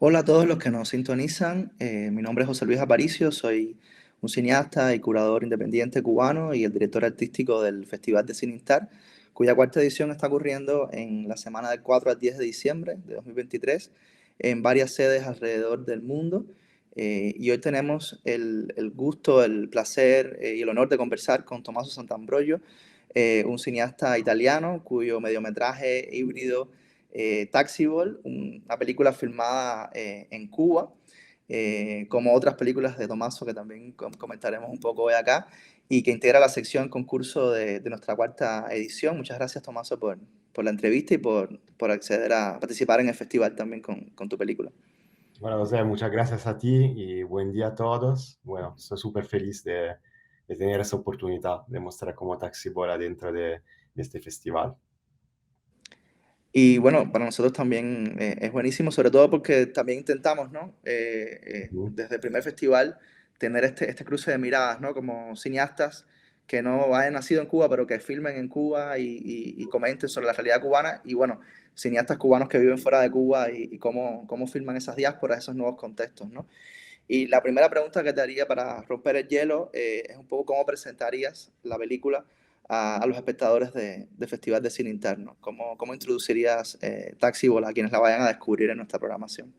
Hola a todos los que nos sintonizan. Mi nombre es José Luis Aparicio, soy un cineasta y curador independiente cubano y el director artístico del Festival de Cine Instar, cuya cuarta edición está ocurriendo en la semana del 4 al 10 de diciembre de 2023 en varias sedes alrededor del mundo. Y hoy tenemos el gusto, el placer y el honor de conversar con Tommaso Sant'Ambrogio, un cineasta italiano cuyo mediometraje híbrido Taxiball, una película filmada en Cuba, como otras películas de Tomaso que también comentaremos un poco hoy acá, y que integra la sección concurso de nuestra cuarta edición. Muchas gracias, Tomaso, por la entrevista y por acceder a participar en el festival también con tu película. Bueno, José, muchas gracias a ti y buen día a todos. Bueno, estoy súper feliz de tener esa oportunidad de mostrar como Taxi Bola dentro de este festival. Y bueno, para nosotros también es buenísimo, sobre todo porque también intentamos, ¿no? Ujú. Desde el primer festival, tener este cruce de miradas, ¿no? Como cineastas que no hayan nacido en Cuba, pero que filmen en Cuba y comenten sobre la realidad cubana. Y bueno, cineastas cubanos que viven fuera de Cuba y cómo filman esas diásporas, esos nuevos contextos, ¿no? Y la primera pregunta que te haría para romper el hielo es un poco cómo presentarías la película a los espectadores de Festival de Cine Interno. ¿Cómo introducirías Taxi Bola a quienes la vayan a descubrir en nuestra programación?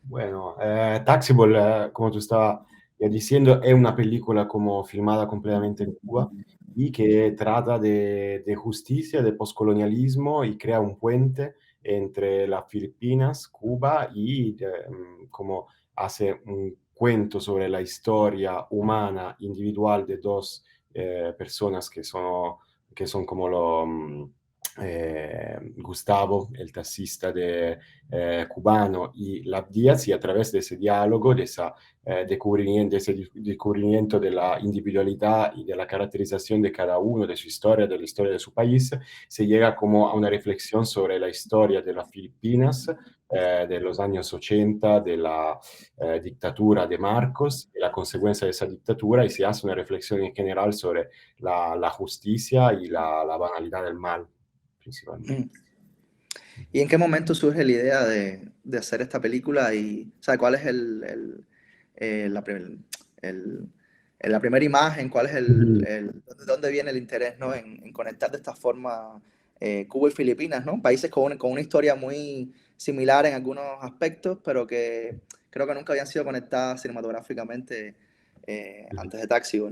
Bueno, Taxi Bola, como tú estabas ya diciendo, es una película como filmada completamente en Cuba y que trata de justicia, de poscolonialismo y crea un puente entre las Filipinas, Cuba y como hace un cuento sobre la historia humana individual de dos personas que son como Gustavo, el taxista cubano, y Lab Díaz, y a través de ese diálogo, de ese descubrimiento de la individualidad y de la caracterización de cada uno, de su historia, de la historia de su país, se llega como a una reflexión sobre la historia de las Filipinas, de los años 80, de la dictadura de Marcos, y la consecuencia de esa dictadura, y se hace una reflexión en general sobre la justicia y la banalidad del mal, principalmente. Mm. ¿Y en qué momento surge la idea de hacer esta película? Y, o sea, ¿cuál es el- la primera imagen? ¿Cuál es Ujú. de dónde viene el interés, ¿no? En conectar de esta forma Cuba y Filipinas, ¿no? Países con una historia muy similar en algunos aspectos, pero que creo que nunca habían sido conectadas cinematográficamente antes de Taxi. ¿No?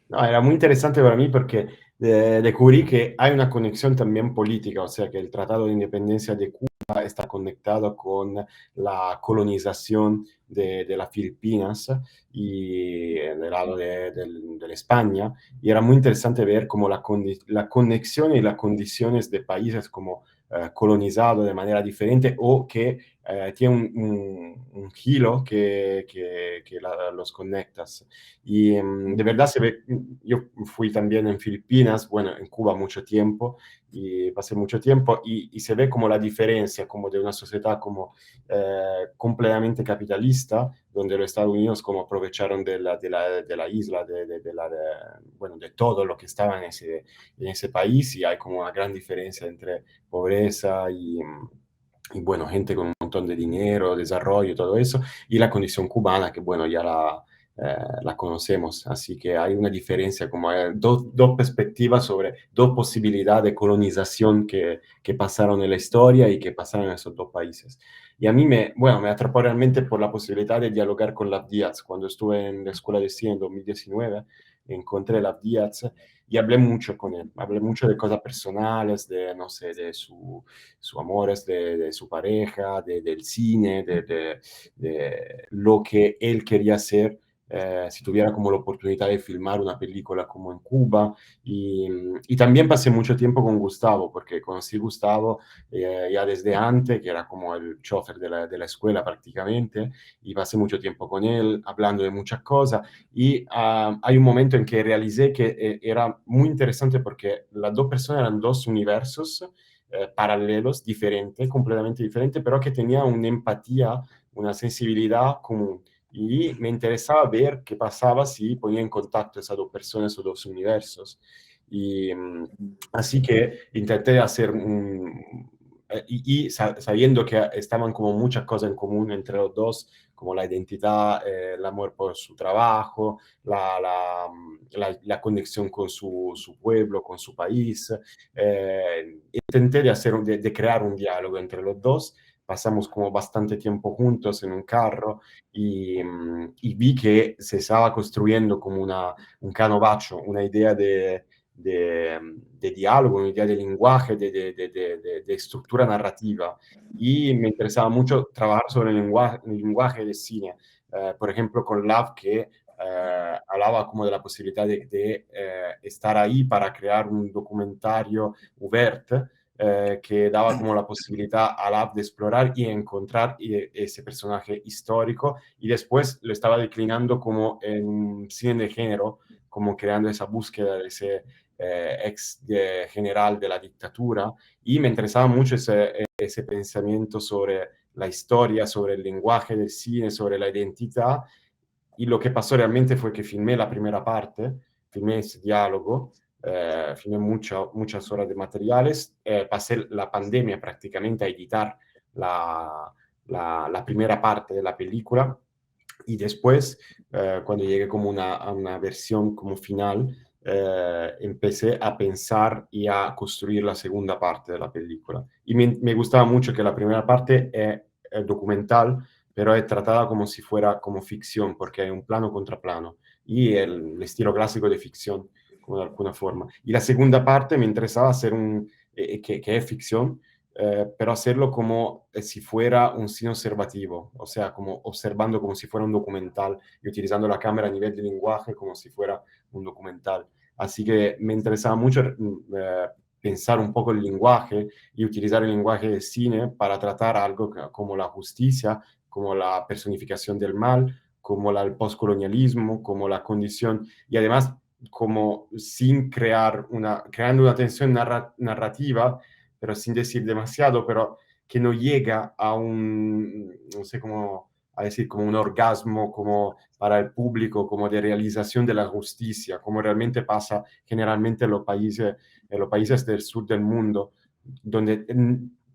No, era muy interesante para mí porque descubrí que hay una conexión también política, o sea que el Tratado de Independencia de Cuba está conectado con la colonización de las Filipinas y del lado de España, y era muy interesante ver como la conexión y las condiciones de países como colonizados de manera diferente o que tiene un giro que los conectas. Y de verdad se ve, yo fui también en Filipinas, bueno, en Cuba mucho tiempo, y pasé mucho tiempo, y se ve como la diferencia como de una sociedad como completamente capitalista, donde los Estados Unidos como aprovecharon de la isla, bueno, de todo lo que estaba en ese país, y hay como una gran diferencia entre pobreza y bueno, gente con un montón de dinero, desarrollo, todo eso, y la condición cubana, que bueno, ya la conocemos. Así que hay una diferencia, como dos perspectivas sobre dos posibilidades de colonización que pasaron en la historia y que pasaron en esos dos países. Y a mí bueno, me atrapó realmente por la posibilidad de dialogar con Lav Díaz. Cuando estuve en la Escuela de Cine en 2019, encontré a Lav Díaz y hablé mucho con él. Hablé mucho de cosas personales, de, no sé, de su amores, de su pareja, del cine, de lo que él quería hacer si tuviera como la oportunidad de filmar una película como en Cuba. Y también pasé mucho tiempo con Gustavo, porque conocí a Gustavo ya desde antes, que era como el chofer de la escuela prácticamente, y pasé mucho tiempo con él hablando de muchas cosas. Y hay un momento en que realicé que era muy interesante porque las dos personas eran dos universos paralelos, diferentes, completamente diferentes, pero que tenían una empatía, una sensibilidad común. Y me interesaba ver qué pasaba si ponía en contacto esas dos personas, esos dos universos. Y así que intenté hacer sabiendo que estaban como muchas cosas en común entre los dos, como la identidad, el amor por su trabajo, la conexión con su pueblo, con su país. Intenté de crear un diálogo entre los dos. Pasamos como bastante tiempo juntos en un carro y vi que se estaba construyendo como un canovaccio, una idea de diálogo, una idea de lenguaje, de estructura narrativa. Y me interesaba mucho trabajar sobre el lenguaje del cine. Por ejemplo, con Love, que hablaba como de la posibilidad de estar ahí para crear un documentario ouvert, que daba como la posibilidad a Love de explorar y encontrar ese personaje histórico, y después lo estaba declinando como en un cine de género, como creando esa búsqueda de ese general de la dictadura, y me interesaba mucho ese pensamiento sobre la historia, sobre el lenguaje del cine, sobre la identidad. Y lo que pasó realmente fue que filmé la primera parte, filmé ese diálogo, filmé muchas horas de materiales, pasé la pandemia prácticamente a editar la primera parte de la película, y después, cuando llegué como a una versión como final, empecé a pensar y a construir la segunda parte de la película. Y me gustaba mucho que la primera parte es documental, pero es tratada como si fuera como ficción, porque hay un plano contra plano, y el estilo clásico de ficción, como de alguna forma. Y la segunda parte me interesaba hacer que es ficción, pero hacerlo como si fuera un cine observativo, o sea, como observando como si fuera un documental y utilizando la cámara a nivel de lenguaje como si fuera un documental. Así que me interesaba mucho pensar un poco el lenguaje y utilizar el lenguaje del cine para tratar algo como la justicia, como la personificación del mal, como el postcolonialismo, como la condición, y además como sin creando una tensión narrativa, pero sin decir demasiado, pero que no llega a no sé cómo a decir, como un orgasmo como para el público, como de realización de la justicia, como realmente pasa generalmente en los países del sur del mundo, donde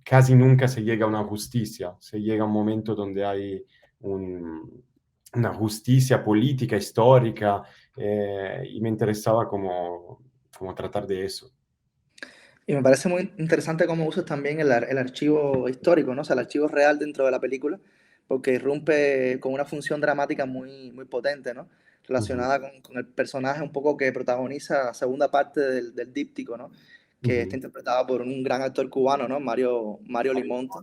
casi nunca se llega a una justicia, se llega a un momento donde hay una justicia política, histórica, y me interesaba como tratar de eso. Y me parece muy interesante cómo usas también el archivo histórico, ¿no? O sea, el archivo real dentro de la película, porque irrumpe con una función dramática muy, muy potente, ¿no? Ujú, Relacionada con el personaje un poco que protagoniza la segunda parte del díptico, ¿no? Que está ujú. interpretado por un gran actor cubano, ¿no? Mario Limonta.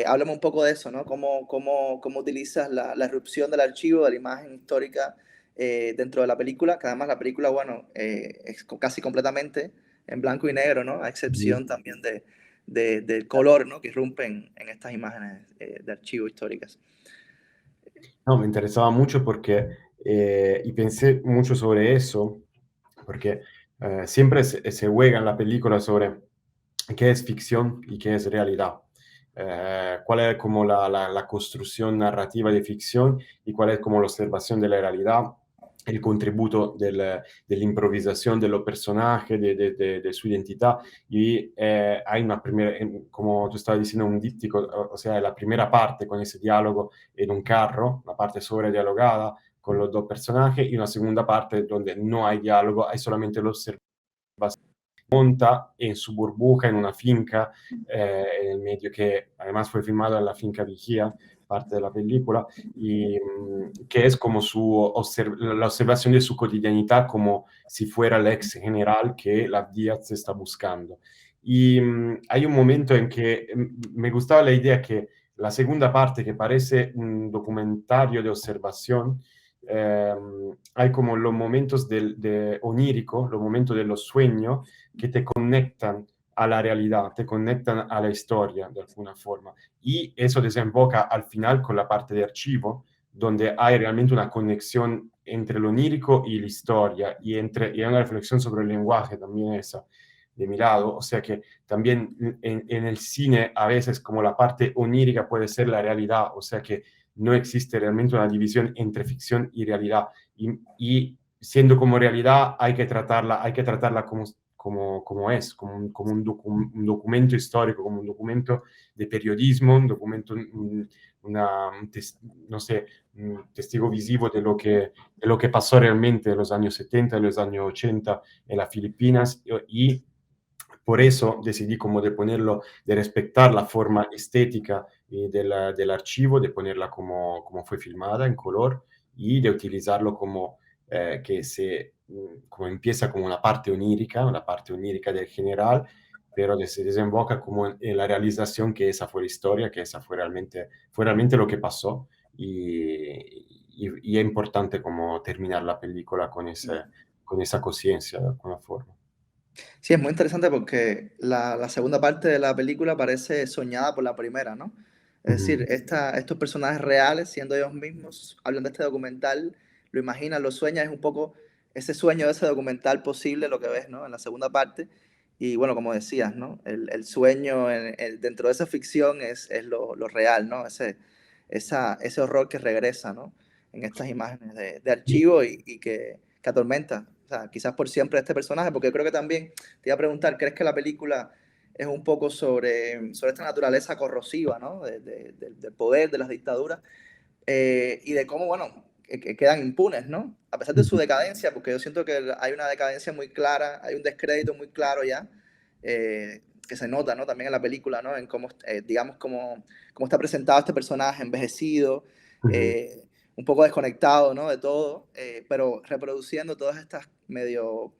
Háblame un poco de eso, ¿no? ¿Cómo utilizas la irrupción del archivo, de la imagen histórica dentro de la película? Que además la película, bueno, es casi completamente en blanco y negro, ¿no? A Ujú. excepción también del color, ¿no? Que irrumpen en estas imágenes de archivo históricas. No, me interesaba mucho porque, y pensé mucho sobre eso, porque siempre se juega en la película sobre qué es ficción y qué es realidad. Cuál es como la construcción narrativa de ficción y cuál es como la observación de la realidad, el contributo de la improvisación de los personajes, de su identidad. Y hay una primera, como tú estabas diciendo, un díptico, o sea, la primera parte con ese diálogo en un carro, la parte sobredialogada con los dos personajes, y una segunda parte donde no hay diálogo, hay solamente l'osservazione, monta en su burbuja en una finca en el medio, que además fue filmado en la finca Vigía, parte de la película, y que es como la observación de su cotidianidad como si fuera el ex general que la Díaz está buscando. Y hay un momento en que me gustaba la idea que la segunda parte, que parece un documentario de observación, eh, hay como los momentos onírico, los momentos de los sueños, que te conectan a la realidad, te conectan a la historia de alguna forma. Y eso desemboca al final con la parte de archivo, donde hay realmente una conexión entre lo onírico y la historia, y hay una reflexión sobre el lenguaje también esa de mi lado, o sea que también en el cine a veces como la parte onírica puede ser la realidad, o sea que no existe realmente una división entre ficción y realidad, y siendo como realidad hay que tratarla como es, un documento histórico, como un documento de periodismo, un documento, no sé, un testigo visivo de lo que pasó realmente en los años 70, en los años 80 en las Filipinas, y por eso decidí como de ponerlo, de respetar la forma estética del archivo, de ponerla como fue filmada en color y de utilizarlo como como empieza como una parte onírica del general, pero se desemboca como en la realización que esa fue la historia, que esa fue realmente lo que pasó y es importante como terminar la película con esa conciencia de alguna forma. Sí, es muy interesante porque la segunda parte de la película parece soñada por la primera, ¿no? Es decir, Ujú. estos personajes reales, siendo ellos mismos, hablan de este documental, lo imaginan, lo sueñan, es un poco ese sueño de ese documental posible lo que ves, ¿no? En la segunda parte. Y bueno, como decías, ¿no? El sueño dentro de esa ficción es lo real, ¿no? Ese horror que regresa, ¿no? En estas imágenes de archivo y que atormenta, o sea, quizás por siempre a este personaje, porque yo creo que también te iba a preguntar, ¿crees que la película es un poco sobre esta naturaleza corrosiva, ¿no? Del poder, de las dictaduras, y de cómo, bueno, que quedan impunes, ¿no? A pesar de su Ujú. decadencia, porque yo siento que hay una decadencia muy clara, hay un descrédito muy claro ya, que se nota, ¿no? También en la película, ¿no? En cómo, digamos, cómo está presentado este personaje envejecido, Ujú. eh, un poco desconectado, ¿no? De todo, pero reproduciendo todas estas medio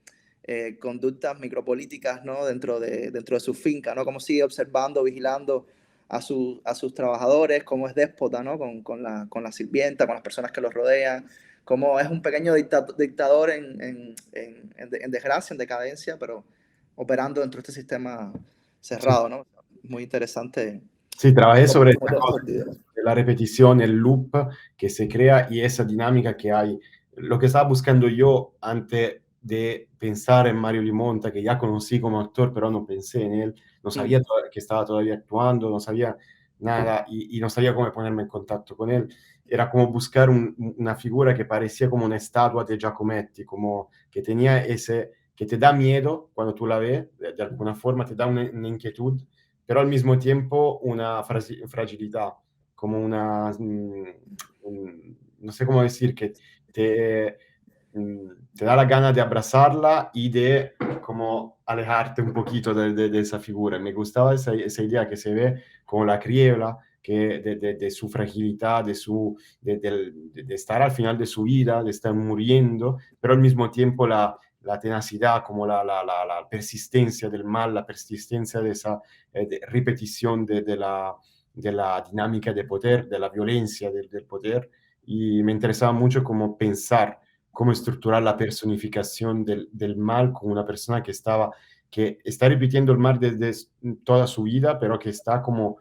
conductas micropolíticas, ¿no? Dentro de su finca, ¿no? Cómo sigue observando, vigilando a sus trabajadores, cómo es déspota, ¿no? Con la sirvienta, con las personas que los rodean, cómo es un pequeño dictador en desgracia, en decadencia, pero operando dentro de este sistema Sí. cerrado, ¿no? Muy interesante Sí, trabajé cómo, sobre cómo esta todas cosa esas ideas. de la repetición, el loop que se crea y esa dinámica que hay. Lo que estaba buscando yo antes de pensar en Mario Limonta, que ya conocí como actor, pero no pensé en él, no sabía Mm, que estaba todavía actuando, no sabía nada y no sabía cómo ponerme en contacto con él. Era como buscar una figura que parecía como una estatua de Giacometti, como que tenía que te da miedo cuando tú la ves, de alguna forma te da una inquietud, pero al mismo tiempo una fragilidad, como no sé cómo decir, que te, te da la gana de abrazarla y de como alejarte un poquito de esa figura. Me gustaba esa idea que se ve como la criebla, que de su fragilidad, de estar al final de su vida, de estar muriendo, pero al mismo tiempo la tenacidad, como la persistencia del mal, la persistencia de esa repetición de la dinámica de poder, de la violencia del poder, y me interesaba mucho como pensar cómo estructurar la personificación del mal con una persona que está repitiendo el mal desde toda su vida, pero que está como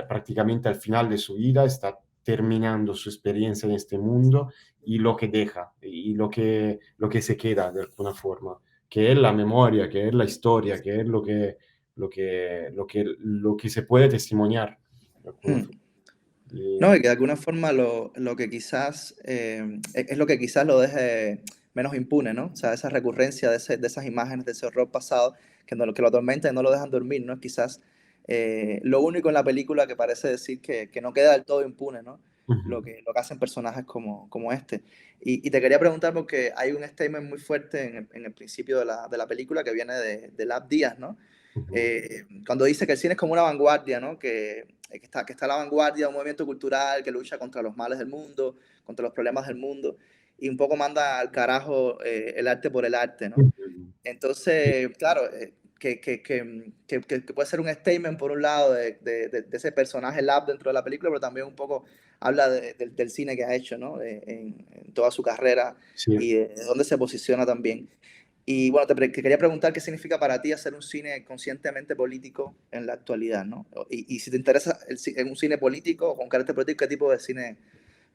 prácticamente al final de su vida, está terminando su experiencia en este mundo y lo que deja y lo que se queda de alguna forma, que es la memoria, que es la historia, que es lo que se puede testimoniar de alguna mm. forma. Y- No, y que de alguna forma lo que quizás es lo que quizás lo deje menos impune, ¿no? O sea, esa recurrencia de esas imágenes, de ese horror pasado, que lo atormenta y no lo dejan dormir, ¿no? Quizás lo único en la película que parece decir que no queda del todo impune, ¿no? Ujú, Lo que hacen personajes como este. Y te quería preguntar porque hay un statement muy fuerte en el principio de la película que viene de Lab Díaz, ¿no? ujú. Cuando dice que el cine es como una vanguardia, ¿no? Que está a la vanguardia de un movimiento cultural que lucha contra los males del mundo, contra los problemas del mundo, y un poco manda al carajo el arte por el arte, ¿no? Ujú. Sí, Entonces, claro, que puede ser un statement por un lado de ese personaje Lab dentro de la película, pero también un poco habla del cine que ha hecho, ¿no? En toda su carrera sí. y de dónde se posiciona también. Y bueno, te quería preguntar qué significa para ti hacer un cine conscientemente político en la actualidad, ¿no? Y si te interesa en un cine político o con carácter político, ¿qué tipo de cine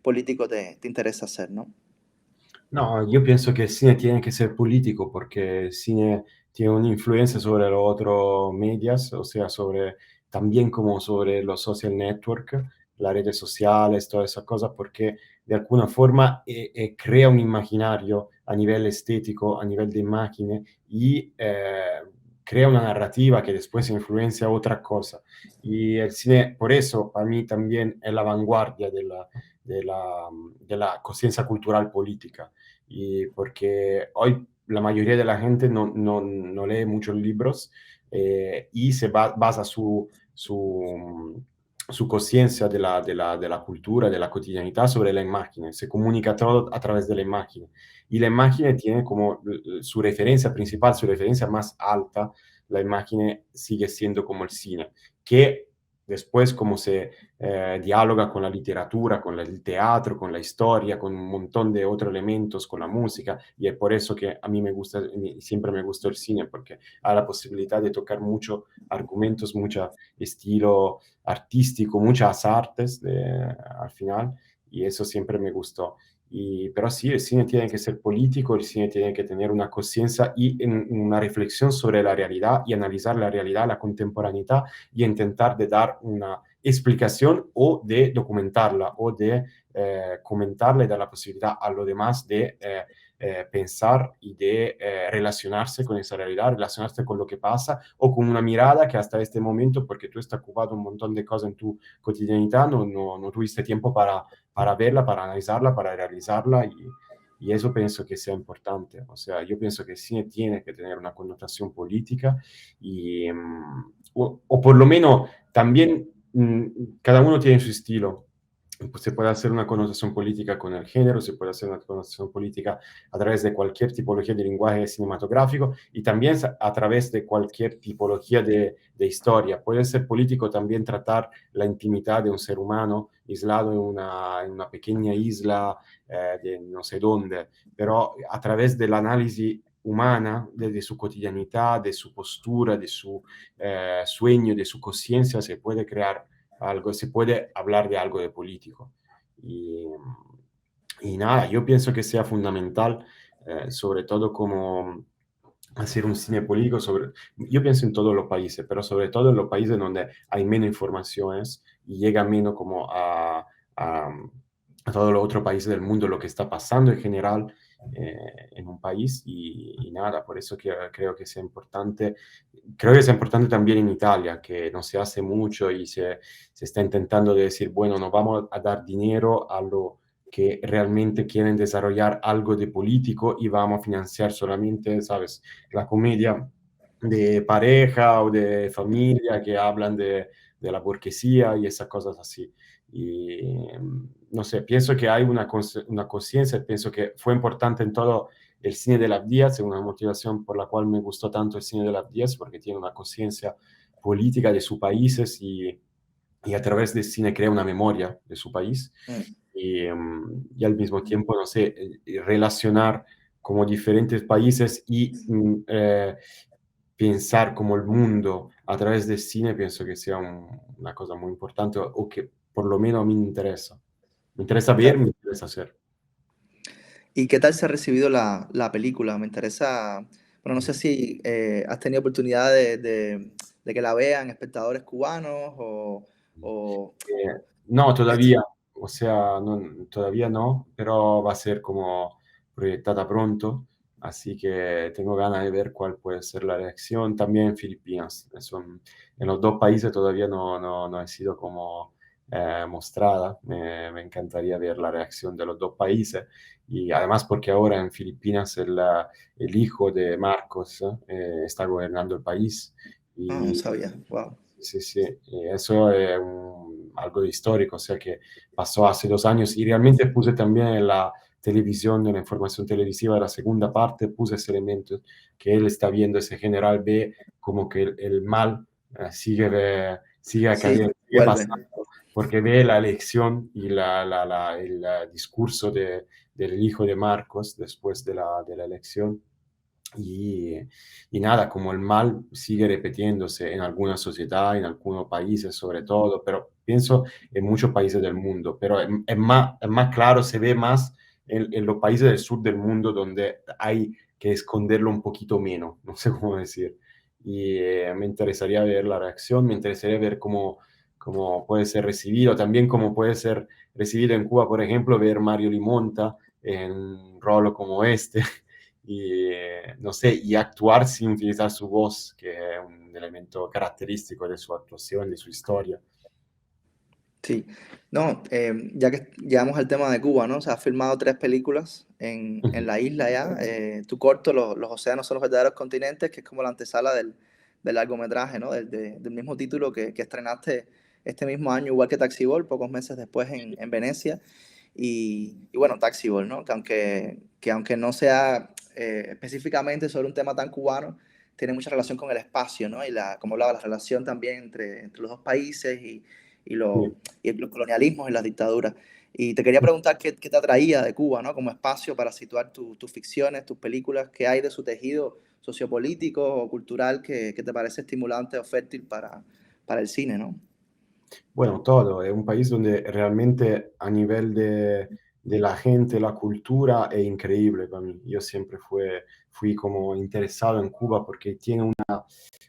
político te interesa hacer, ¿no? No, yo pienso que el cine tiene que ser político porque el cine tiene una influencia sobre los otros medios, o sea, también como sobre los social network, las redes sociales, todas esas cosas, porque de alguna forma crea un imaginario a nivel estético, a nivel de imagen, y crea una narrativa que después influencia otra cosa. Y el cine, por eso, para mí también es la vanguardia de la, de la conciencia cultural política. Y porque hoy la mayoría de la gente no lee muchos libros y se basa su conciencia de la cultura, de la cotidianidad sobre la imagen. Se comunica todo a través de la imagen. Y la imagen tiene como su referencia principal, su referencia más alta, la imagen sigue siendo como el cine, que después como se dialoga con la literatura, con el teatro, con la historia, con un montón de otros elementos, con la música, y es por eso que a mí me gusta, siempre me gustó el cine, porque hay la posibilidad de tocar muchos argumentos, mucho estilo artístico, muchas artes al final, y eso siempre me gustó. Pero sí, el cine tiene que ser político, el cine tiene que tener una conciencia y una reflexión sobre la realidad y analizar la realidad, la contemporaneidad y intentar de dar una explicación o de documentarla o de comentarla y dar la posibilidad a los demás de pensar y de relacionarse con esa realidad, relacionarse con lo que pasa o con una mirada que hasta este momento, porque tú estás ocupado un montón de cosas en tu cotidianidad, no tuviste tiempo para verla, para analizarla, para realizarla y eso pienso que sea importante. O sea, yo pienso que el cine tiene que tener una connotación política y, o por lo menos también cada uno tiene su estilo. Pues se puede hacer una connotación política con el género, se puede hacer una connotación política a través de cualquier tipología de lenguaje cinematográfico y también a través de cualquier tipología de historia. Puede ser político también tratar la intimidad de un ser humano aislado en una pequeña isla de no sé dónde, pero a través del análisis humana, de su cotidianidad, de su postura, de su sueño, de su conciencia, se puede crear algo, se puede hablar de algo de político. Y, y nada, yo pienso que sea fundamental, sobre todo como hacer un cine político sobre, yo pienso en todos los países, pero sobre todo en los países donde hay menos informaciones y llega menos como a todos los otros países del mundo lo que está pasando en general en un país y nada, por eso que, creo que sea importante, creo que sea importante también en Italia, que no se hace mucho y se está intentando de decir, bueno, nos vamos a dar dinero a lo que realmente quieren desarrollar algo de político y vamos a financiar solamente, ¿sabes? La comedia de pareja o de familia que hablan de la burguesía y esas cosas así. Y no sé, pienso que hay una conciencia, pienso que fue importante en todo el cine de las Díaz, es una motivación por la cual me gustó tanto el cine de las Díaz, porque tiene una conciencia política de sus países y a través del cine crea una memoria de su país Mm. y al mismo tiempo, no sé, relacionar como diferentes países y pensar como el mundo a través del cine, pienso que sea una cosa muy importante o que por lo menos a mí me interesa. Me interesa ver, Claro. me interesa hacer. ¿Y qué tal se ha recibido la película? Me interesa, bueno, no sé si has tenido oportunidad de que la vean espectadores cubanos o No, es- todavía, o sea, todavía no, pero va a ser como proyectada pronto, así que tengo ganas de ver cuál puede ser la reacción también en Filipinas. En los dos países todavía no ha sido como mostrada. Me encantaría ver la reacción de los dos países y además porque ahora en Filipinas el hijo de Marcos está gobernando el país ah, no y sabía, wow. sí, sí, y eso es algo histórico, o sea que pasó hace 2 años y realmente puse también en la televisión, en la información televisiva de la segunda parte, puse ese elemento que él está viendo, ese general ve como que el mal sigue Sí, cayendo, sigue vuelve. pasando, porque ve la elección y el discurso del hijo de Marcos después de la elección. Y, y nada, como el mal sigue repitiéndose en alguna sociedad, en algunos países sobre todo, pero pienso en muchos países del mundo, pero es más claro, se ve más en los países del sur del mundo donde hay que esconderlo un poquito menos, no sé cómo decir. Y me interesaría ver la reacción, me interesaría ver cómo como puede ser recibido, también como puede ser recibido en Cuba, por ejemplo, ver Mario Limonta en un rol como este, y no sé, y actuar sin utilizar su voz, que es un elemento característico de su actuación, de su historia. Sí, no, ya que llegamos al tema de Cuba, ¿no? Se ha filmado 3 películas en Ujú. la isla ya. Tu corto, los océanos son los verdaderos continentes, que es como la antesala del largometraje, ¿no? Del mismo título que estrenaste este mismo año, igual que Taxi Ball, pocos meses después en Venecia. Y bueno, Taxi Ball, ¿no? Que aunque no sea específicamente sobre un tema tan cubano, tiene mucha relación con el espacio, ¿no? Y como hablaba, la relación también entre los dos países y, lo, Sí. y los colonialismos y las dictaduras. Y te quería preguntar qué te atraía de Cuba, ¿no? Como espacio para situar tus ficciones, tus películas, qué hay de su tejido sociopolítico o cultural que te parece estimulante o fértil para el cine, ¿no? Bueno, todo, es un país donde realmente a nivel de la gente, la cultura es increíble para mí. Yo siempre fui como interesado en Cuba porque tiene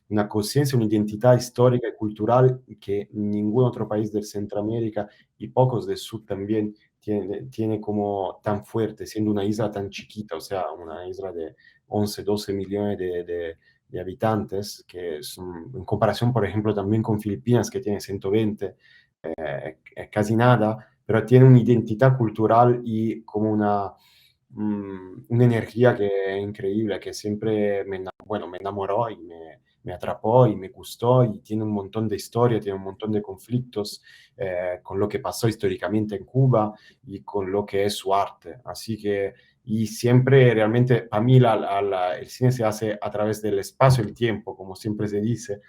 una conciencia, una identidad histórica y cultural que ningún otro país del Centroamérica y pocos del sur también tiene como tan fuerte, siendo una isla tan chiquita, o sea, una isla de 11 12 millones de habitantes, que es en comparación, por ejemplo, también con Filipinas, que tiene 120, es casi nada, pero tiene una identidad cultural y como una energía que es increíble, que siempre bueno, me enamoró y me atrapó y me gustó y tiene un montón de historia, tiene un montón de conflictos con lo que pasó históricamente en Cuba y con lo que es su arte. Así que, y siempre realmente, para mí el cine se hace a través del espacio y el tiempo, como siempre se dice,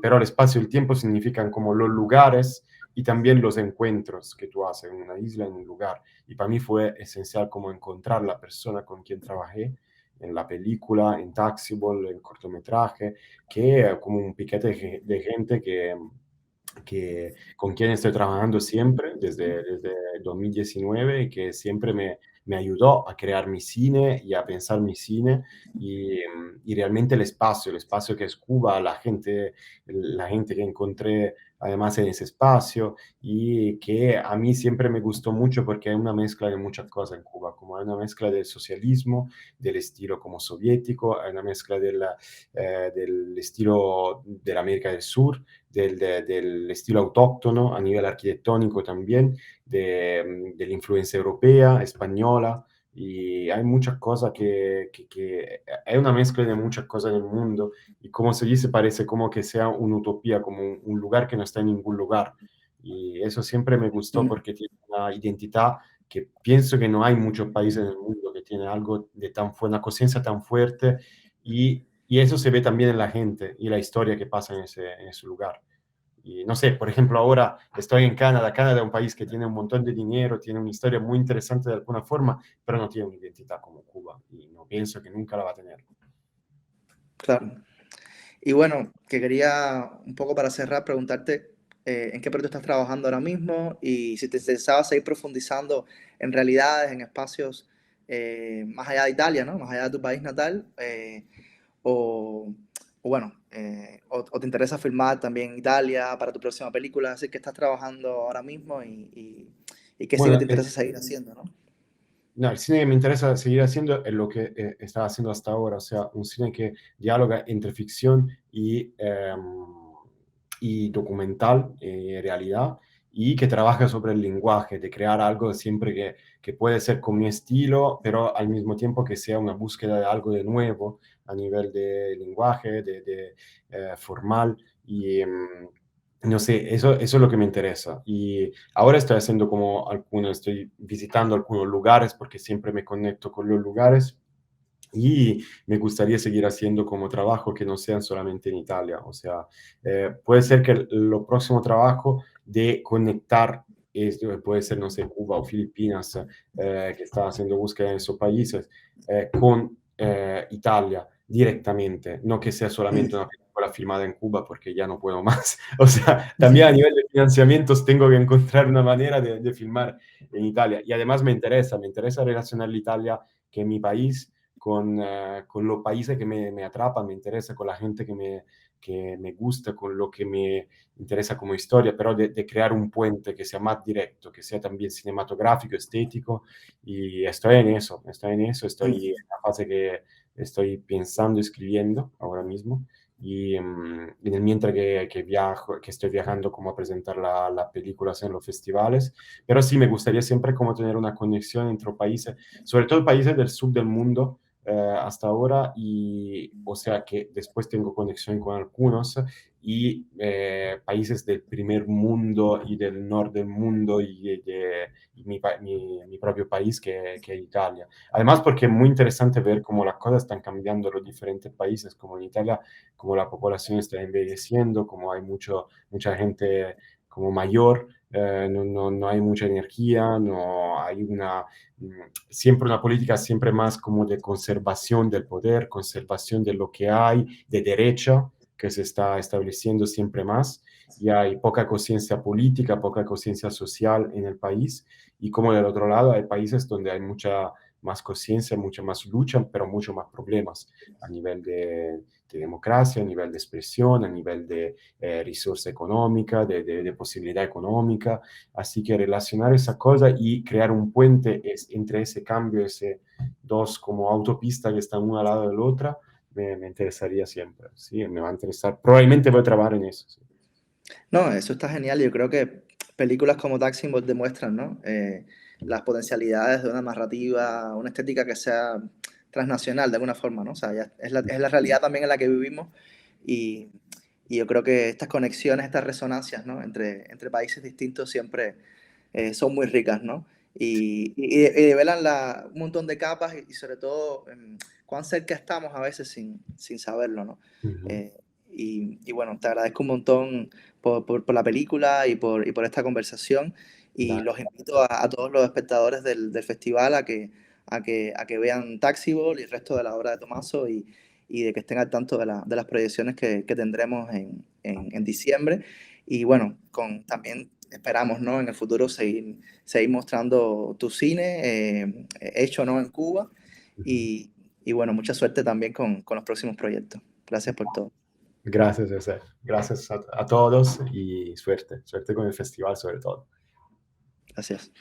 pero el espacio y el tiempo significan como los lugares y también los encuentros que tú haces en una isla, en un lugar. Y para mí fue esencial como encontrar la persona con quien trabajé en la película, en Taxiball, en cortometraje, que como un piquete de gente con quien estoy trabajando siempre desde 2019 y que siempre me ayudó a crear mi cine y a pensar mi cine y realmente el espacio que es Cuba, la gente que encontré además en ese espacio y que a mí siempre me gustó mucho porque hay una mezcla de muchas cosas en Cuba, como hay una mezcla del socialismo, del estilo como soviético, hay una mezcla del estilo de la América del Sur, del estilo autóctono a nivel arquitectónico también, de la influencia europea, española, y hay muchas cosas que hay una mezcla de muchas cosas en el mundo, y como se dice, parece como que sea una utopía, como un lugar que no está en ningún lugar. Y eso siempre me gustó Mm. porque tiene una identidad que pienso que no hay muchos países en el mundo que tiene algo de tan fuerte, una conciencia tan fuerte y eso se ve también en la gente y la historia que pasa en ese lugar. Y no sé, por ejemplo, ahora estoy en Canadá. Canadá es un país que tiene un montón de dinero, tiene una historia muy interesante de alguna forma, pero no tiene una identidad como Cuba y no pienso que nunca la va a tener. Claro. Y bueno, que quería un poco para cerrar preguntarte en qué proyecto estás trabajando ahora mismo y si te interesaba seguir profundizando en realidades, en espacios más allá de Italia, ¿no? Más allá de tu país natal, o, o bueno, o te interesa filmar también Italia para tu próxima película, así que estás trabajando ahora mismo y qué cine te Bueno, interesa seguir haciendo, ¿no? no, el cine que me interesa seguir haciendo es lo que estaba haciendo hasta ahora, o sea, un cine que dialoga entre ficción y documental, realidad, y que trabaja sobre el lenguaje, de crear algo siempre que puede ser con mi estilo, pero al mismo tiempo que sea una búsqueda de algo de nuevo a nivel de lenguaje, de formal, y no sé, eso es lo que me interesa. Y ahora estoy haciendo como estoy visitando algunos lugares porque siempre me conecto con los lugares y me gustaría seguir haciendo como trabajo que no sean solamente en Italia. O sea, puede ser que lo próximo trabajo de conectar, puede ser, no sé, Cuba o Filipinas, que está haciendo búsqueda en esos países, con Italia directamente, no que sea solamente Mm. una película filmada en Cuba porque ya no puedo más. O sea, también a nivel de financiamientos tengo que encontrar una manera de filmar en Italia. Y además me interesa relacionar la Italia, que es mi país, con los países que me atrapan, me interesa, con la gente que me gusta, con lo que me interesa como historia, pero de crear un puente que sea más directo, que sea también cinematográfico, estético, y estoy en la fase que estoy pensando, escribiendo ahora mismo, y en el mientras que viajo, que estoy viajando como a presentar la películas en los festivales, pero sí me gustaría siempre como tener una conexión entre países, sobre todo países del sur del mundo, hasta ahora, y o sea que después tengo conexión con algunos, y países del primer mundo y del norte del mundo y mi propio país que es Italia. Además porque es muy interesante ver cómo las cosas están cambiando en los diferentes países, como en Italia, como la población está envejeciendo, como hay mucha gente como mayor, no hay mucha energía, no hay siempre una política siempre más como de conservación del poder, conservación de lo que hay, de derecha, que se está estableciendo siempre más, y hay poca conciencia política, poca conciencia social en el país, y como del otro lado hay países donde hay mucha más conciencia, mucha más lucha, pero mucho más problemas a nivel de democracia, a nivel de expresión, a nivel de resursa económica, de posibilidad económica. Así que relacionar esa cosa y crear un puente entre ese cambio, ese dos como autopistas que están una al lado de la otra, me interesaría siempre. Sí, me va a interesar. Probablemente voy a trabajar en eso. Sí. No, eso está genial. Yo creo que películas como Taxi Boat demuestran, ¿no? Las potencialidades de una narrativa, una estética que sea transnacional de alguna forma, ¿no? O sea, es la realidad también en la que vivimos y, y yo creo que estas conexiones, estas resonancias, ¿no? Entre países distintos siempre son muy ricas, ¿no? Y develan un montón de capas y sobre todo cuán cerca estamos a veces sin saberlo, ¿no? Ujú. Eh, y bueno, te agradezco un montón por la película y por esta conversación. Y Dale. los invito a todos los espectadores del festival a que vean Taxi Ball y el resto de la obra de Tommaso y de que estén al tanto de las proyecciones que tendremos en diciembre. Y bueno, también esperamos, ¿no? En el futuro seguir mostrando tu cine hecho, ¿no? En Cuba. Ujú. Y, y bueno, mucha suerte también con los próximos proyectos. Gracias por todo. Gracias, José. Gracias a todos y suerte. Suerte con el festival sobre todo. Gracias.